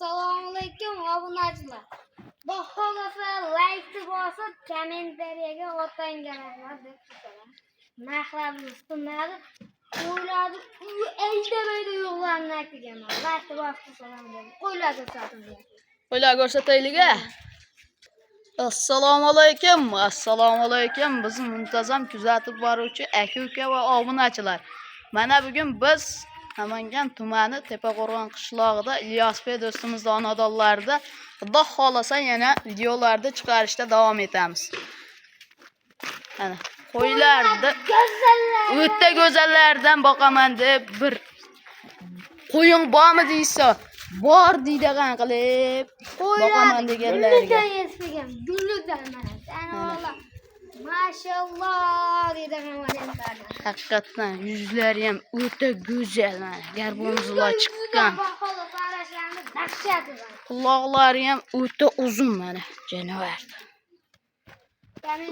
Assalomualaykum obunachilar. Bu xolasa like bosib, kommentariyaga o'tanglar deb ketaman. Narxlarimiz qimmat. Qo'ylarni aytamaydi yo'qlarni aytganman. Like bosib salom deb. Qo'ylarni sotdim. Qo'ylar ko'rsataylik. Assalomu alaykum. Biz muntazam kuzatib boruvchi aka-uka va obunachilar. Mana bugun biz Namangan tumani Tepaqo'rg'on qishlog'ida Ilyosbek do'stimizning xonadonlarida Xudo xolasa yana videolarda chiqarishda davom etamiz. Mana qo'ylarni o'ta go'zallardan boqaman deb bir qo'ying bormi deysa, bor deydigan qilib boqaman deganlarga. Gullidan mana. Maşallah deydigan variantlardan. Haqiqatan yuzlari ham o'ta go'zal mana. Garbonzlar chiqqan. Quloqlari ham o'ta uzun mana. Janovar.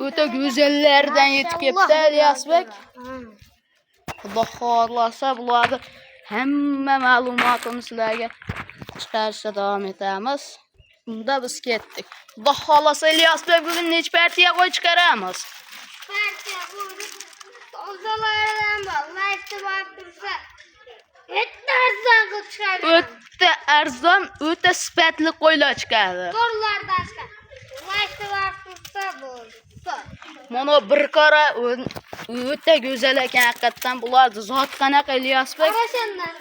O'ta go'zallardan yetib kelibdi Ilyosbek. Xudo xolasa bularni hamma ma'lumotini sizlarga chiqarishda davom etamiz. Unda biz ketdik. Xudo xolasa Ilyosbek bugun necha partiya qo'y chiqaramiz? Partiya qo'ydi. Tozalardan bor. Like bosib tursa, o'ta arzon qilib chiqadi. O'ta arzon, o'ta sifatli qo'ylar chiqadi. To'rlardan chiqadi. Like bosib tursa bo'ldi. Mana bir qora o'ta go'zal ekan haqiqatan bularni zot qanaqa Ilyosbek? Qarashandan.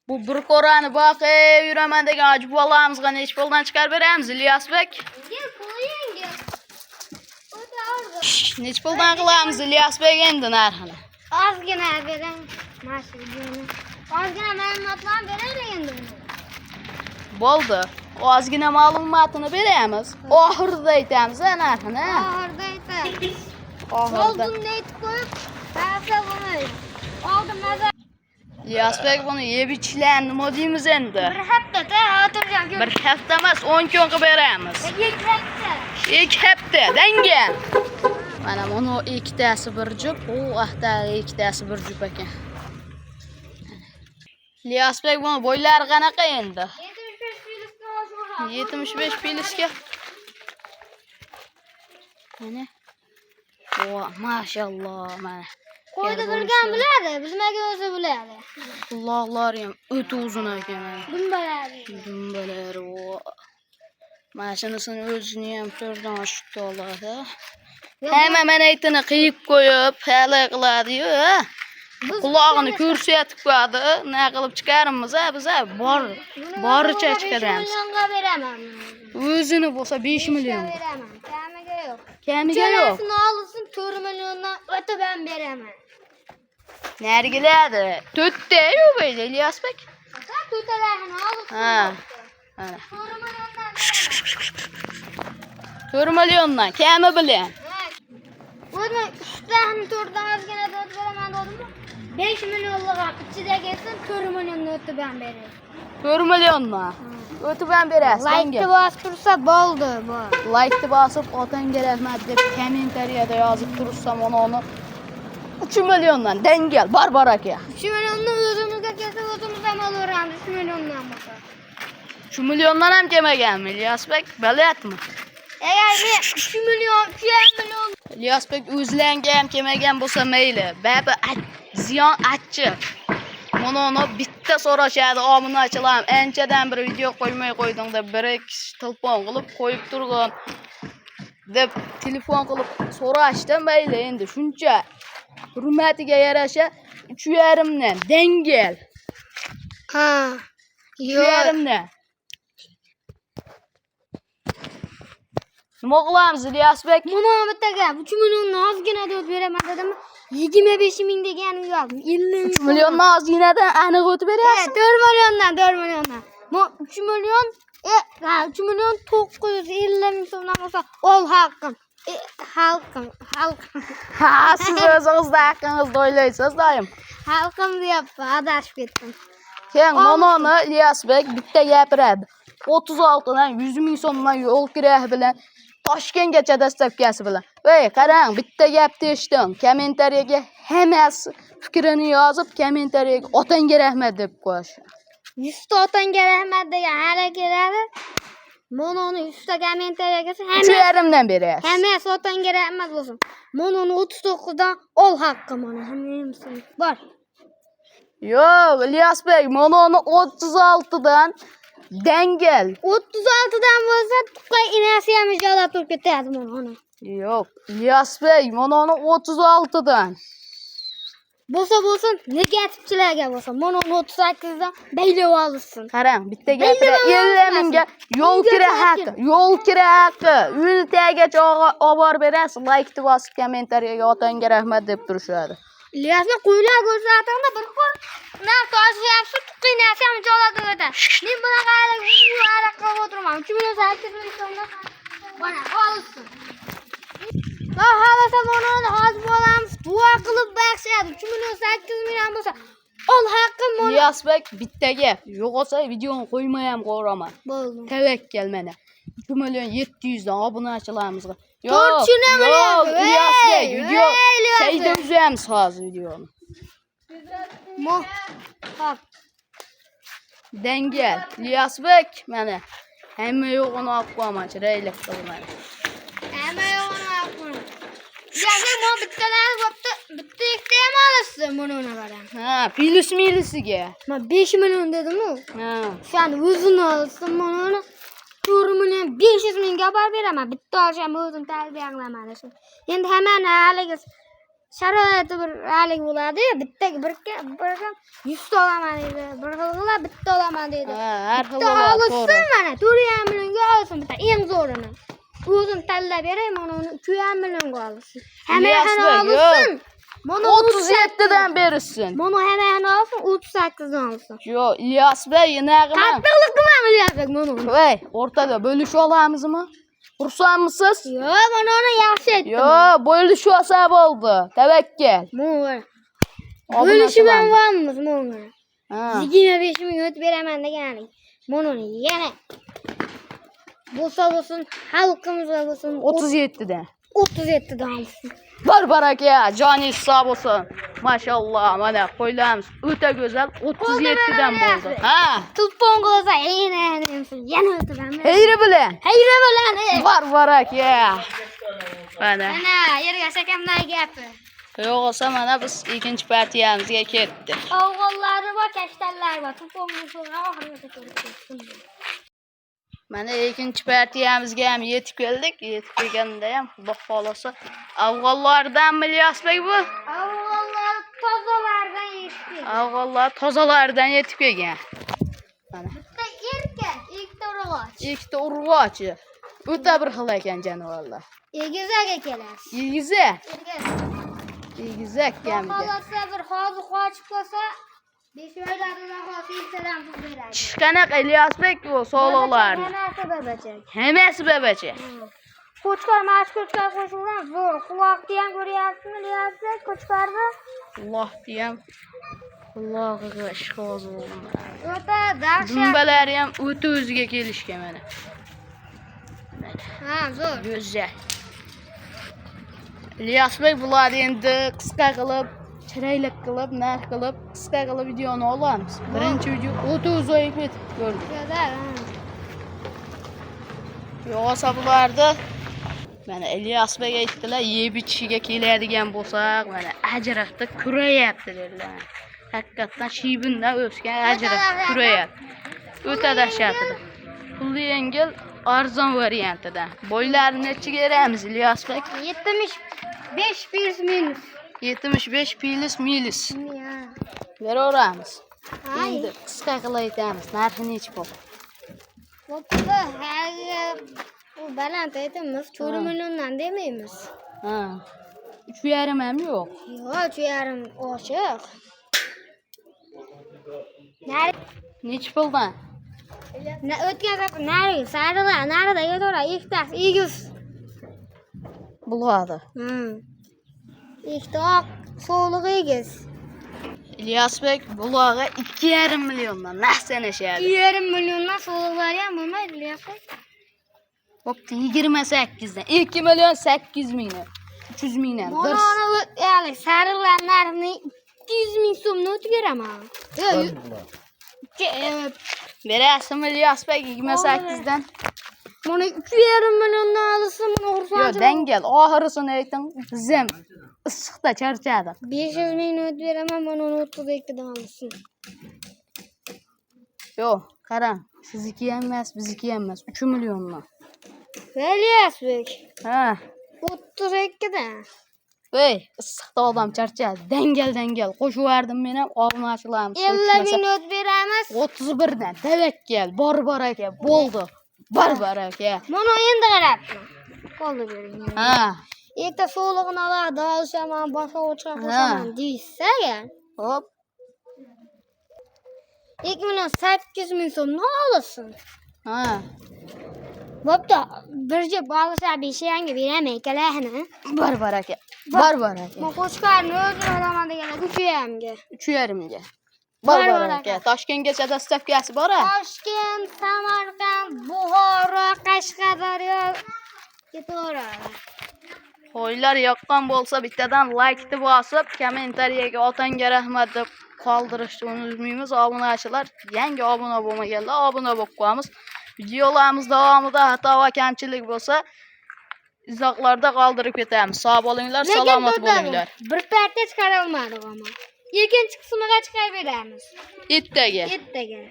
Bu bir qorani boqib yuraman degan ajib bolamizga necha puldan chiqarib beramiz Ilyosbek? Gel qo'ying. O'ta arzon. Necha puldan qilamiz Ilyosbek endi narxini? Ozgina bering. Mashina. Ozgina ma'lumotlar beraylik endi. Bo'ldi. Ozgina ma'lumotini beramiz. Oxirida aytamiz narxini. Oxirida aytamiz. Oxirida. Oldinda aytib qo'yib, ta'sir bo'lmaydi. Oldinda Ilyosbek buni yeb ichlan nima deymiz endi? bir haftada o'tirgan. Bir hafta emas, 10 kun qilib beramiz. 2 hafta. 2 hafta dangan. Mana buni ikkitasi bir jup, u vaqtdagi ikkitasi bir jup ekan. Ilyosbek buni bo'ylari qanaqa endi? 75 pilisga. Mana. O, mashallah mana. Qo'ydi bilgan biladi, bilmagan o'zi biladi. Quloqlari ham o'ta uzun ekan. Dumbalari. Dumbalari o. Mashinasini o'zini ham ko'rdan oshib oladi. Hamma mana aytini qiyib qo'yib, hali qiladi-yu. Quloqini ko'rsatib qo'yadi. Nima qilib chiqaramiz biz boricha chiqaramiz. 5 millionga beraman. O'zini bo'lsa 5 million. Beraman. Kamiga yo'q. Kamiga yo'q. Chalasini olsin 4 milliondan o'tib ham beraman. Nergiladi? 4 ta yo'q edi Ilyosbek. To'talarni olsin. Ha. Mana. 4 milliondan. 4 milliondan kami bilan. O'zim 3 tani 4dan ozgina deb beraman dedim. 5 millionlik ichida kelsin 4 milliondan o'tib ham beraman. 4 milliondan. O'tib ham berasiz. Like bosib tursa bo'ldi bu. Like bosib otangga rahmat deb kommentariyada yozib tursa mana uni 3 milliondan dangal barbar aka. 3 milliondan o'zimizga kelsa o'zimiz ham olaveramiz 3 milliondan bo'lsa. 3 milliondan ham kelmaganmi Ilyosbek? Bilyapmi? Agar men 3 million, 2 million Ilyosbek o'zlanga ham kelmagan bo'lsa mayli. Baba ziyon achchiq. Mana uni bitta so'rashadi obunachilar. Anchadan bir video qo'ymay qo'yding deb bir telefon qilib qo'yib turgan deb telefon qilib so'rashdi mayli endi shuncha hurmatiga yarasha 3,5 dan dangal. Ha. Yo'q. 3,5 dan. Nima qilamiz Ilyosbek? Buni bitta gap 3 milliondan ozgina deb beraman dedim. 25 ming deganim yo'q. 50 3 milliondan ozginadan aniq o'tib beryapsiz. 4 milliondan, 4 milliondan. Bu 3 million 3 million 950 ming so'mdan bo'lsa, ol haqqim. Xalqim. Ha, siz o'zingizda haqqingizda o'ylaysiz doim. Xalqim deyapti, adashib ketdim. Keyin mononi Ilyosbek bitta gapiradi. 36 dan 100 ming so'mdan yo'l kirayi bilan Toshkentgacha dastavkasi bilan. Voy, qarang, bitta gapni eshitdim. Kommentariyaga hammasi fikrini yozib, kommentariyaga otangga rahmat deb qo'yish. 100 ta otangga rahmat degan haraka Mononu üstte komentarya gelsin. 3,5'den beri. Hemen sotan gerekmez olsun. Mononu 39'dan ol hakkı mono. Hemen var. Yok İlyas Bey mononu 36'dan dengel. 36'dan olsa tukay inasiyemiz yola Türk etmez mononu. Yok İlyas Bey mononu 36'dan. Bolsun negatifçilerge bolsun. Mononu 38'dan beyli alırsın. Qarang, bitta gapira 50 mingga yo'l kira haqqi, Ültagacha olib berasiz, like deb bosib kommentariyaga otangga rahmat deb turishadi. İlyas'la kuylar ko'rsatganda bir qo'l nar toshi yaxshi tuqqi narsani joladi o'ta. Men bunaqa araq qilib o'tirman. 3800 ming so'mdan mana olsin. Va halasa mononi hozir bo'lamiz. Duo qilib baxshiyadi. 3800 ming ham bo'lsa ol haqqim mono. İlyas Bey bitta gap, yo'qolsa videoni qo'ymay ham qo'raman. Bo'ldi. Tavakkal mana. 2,700,000 dan obunachilarimiz. Yo'q, İlyas Bey video şeyde uzayamiz hozir videoni. Mo. Hop. Dengel İlyas Bey mana hamma yo'g'ini olib qo'yaman, chiraylik qilman. Hamma yo'g'ini olib qo'yaman. Yana mo bittalar bo'pti. Bitta ikkita ham olasiz mononi qarang. Ha, milisiga. Men 5 million dedim-ku. Ha. Sen o'zini olsin mononi. 4 million 500 mingga olib beraman. Bitta olsam o'zim tarbiyalamadi. Endi hemen haligi sharoiti bir halik bo'ladi. Bittaga bir 100 ta olaman dedi. Bir xilgila bitta olaman dedi. Ha, har xil Bitta bo'ladi. olsin mana 4,5 millionga olsin bitta eng zo'rini. O'zim tanlab beray, mana uni 2,5 millionga olsin. Hamma olsin. Mana 37'den berisin. Mana hamma olsin 38'dan olsin. Yo İlyas Bey nag'ima. Qattiqlik qilamiz yapsak mana. Voy, o'rtada bo'lishib olamizmi? Xursandmisiz? Yo'q, mana uni yaxshi aytdim. Yo, bo'lishib olsa bo'ldi. Tavakkal. Mana. Bo'lishib ham bormiz mana. Ha. 25 ming o'tib beraman deganing. Mana yana bo'lsin, xalqimizga bo'lsin 37'den. 37'dan olsin. Baraka, joni sog' bo'lsin. Mashallah, mana qo'ylarimiz o'ta go'zal 37'den bo'ldi. Ha. Telefon qilsa, yana o'tiraman. Heyri bilan. Hayra bilan. Baraka. Mana. Mana yerga sakamlar gapi. Yo'qolsa mana biz ikkinchi partiyamizga ketdik. O'g'illari bor, kashtanlar bor. Telefonni so'ra oxirigacha ko'rib. Mana ikkinchi partiyamizga ham yetib keldik. Yetib kelganda ham Xudo xolasa afg'onlardan İlyas Bey bu. Afg'onlar tozalardan yetdi. Afg'onlar tozalardan yetib kelgan. Mana Bitta erkak, ikkita urg'och. ikkita urg'ochi. O'ta bir xil ekan jonivorlar. Egizak ekanlar. Egizak. Egizak kamiga. Xolasa bir hozir qochib qolsa 5 oylardan hozir ertadan pul beradi. Qanaqa İlyas Bey bu sog'liqlarni? Hammasi babacha. Hammasi babacha. Qo'chqor mashqutga qo'shilgan zo'r. Quloqni ham ko'ryapsizmi, deyapsiz, qo'chqorni? Allohni ham Allohga ishqoz bo'lsin. O'ta dahshat. Dumbalari ham o'ta o'ziga kelishgan mana. Ha, zo'r. Go'zal. İlyas Bey bular endi qisqa qilib, chiraylik qilib, narx qilib, qisqa qilib videoni olamiz. Birinchi video o'ta uzoq ketib ko'rdik. Go'zal. Yo'qolsa bularni mana İlyas Bey aytdilar, yeb ichishiga keladigan bo'lsak, mana ajriqda kurayapti dedilar. Haqiqatan shibindan o'sgan ajriq kurayapti. O'ta dahshatli. Pulli yengil arzon variantidan. Boylarini nechiga beramiz İlyas Bey? 75 plus minus. 75 plus minus. Ya. Beraveramiz. Ay. Endi qisqa qilib aytamiz. Narxi nechi bo'ldi? Bo'pti. U baland aytamiz, 4 milliondan demaymiz. Ha. 3,5 ham yo'q. Yo'q, 3,5 ochiq. Nechi puldan? O'tgan safar narida yo'tora, ikkitasi egiz. Bo'ladi. Ikkita oq, so'liq egiz. İlyas Bey bulog'a 2,5 milliondan narx sanashadi. 2,5 milliondan so'liqlari ham bo'lmaydi, deyapsiz. Bo'pti 28 dan 2 million 800 mingdan 300 mingdan. Mana ya'ni sariqlar narxini 200 ming so'mdan o'tib beraman. Berasizmi İlyas Bey 28 dan? Bana 2,5 milyondan alırsın, bunu Yo kursancı. dengel. Ahırısını aytding. Bizim ısıqda charchadi. 500 milyon veremem, bana onu 32'den alırsın. Yo, qarang. Sizniki emas, bizniki emas. 3 milliondan. Veliasbek. Ha. 32'den. Ey, ısıqda odam charchadi. Dengel. Qo'shiverdim men ham og'ni ochilamiz. 50 milyon veremez. 31dan tavakkal, bor aka, bo'ldi. Bor aka. Bana endi qarabman. Qoldi bering. Ha. Erta so'lig'ini alar, da'lshaman, boshqa o'chaq qo'shaman deysa ya. Hop. 2 milyon 800 ming so'm ne alırsın? Ha. Bopda birce bağışa bir şey hangi veremey kelehne. Bor aka. Bor aka. Bu qo'shqarni o'zini olamadı gele kuchuyamga. 3,5 ga. Bor Bor aka. aka. Toshkentgacha dostavkasi bor-a? Toshkent, Samarqand, Buxoro, Qashqadaryo ketaveradi. Qo'ylar yoqqan bo'lsa bittadan like-ni bosib, kommentariyaga otanga rahmat deb qoldirishni unutmaymiz. Obunachilar, yangi obuna bo'lmaganlar obuna bo'lib qo'yamiz. Videolarimiz davomida xato va kamchilik bo'lsa, izohlarda qoldirib ketamiz. Sog' bo'linglar, salomat bo'linglar. Bir parcha chiqara olmadik ama. Ikkinchi qismiga chiqarib Ertaga. Ertaga.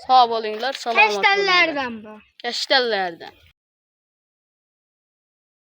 Sog' bo'linglar, salomat bo'linglar. Kashtallardan bu. Kashtallardan.